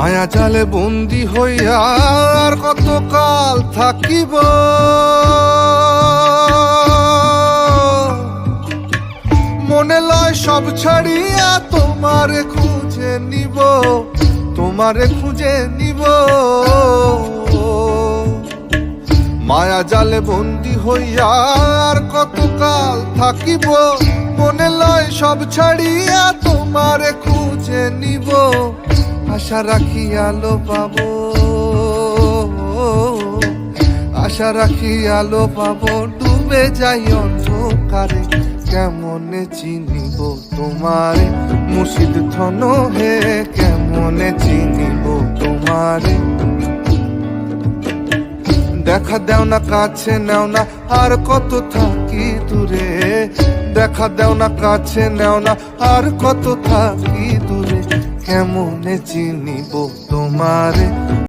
মায়া জালে বন্দি হইয়া আর কত কাল থাকিব, মনে লয় সব ছাড়িয়া তোমারে খুঁজে নিব, তোমারে খুঁজে নিব। মায়া জালে বন্দি হইয়া আর কত কাল থাকিব, মনে লয় সব ছাড়িয়া তোমারে খুঁজে নিব। আশা রাখি আলো পাবো, আশা রাখি আলো পাবো, ডুবে যাই অন্ধকারে কেমনে চিনিব তোমারে মুর্শিদ ধন হে, কেমনে চিনিব তোমারে। দেখা দেও না কাছে নেও না আর কত থাকি দূরে, দেখা দেও না কাছে নেও না আর কত থাকি দূরে, কেমনে চিনিব তোমারে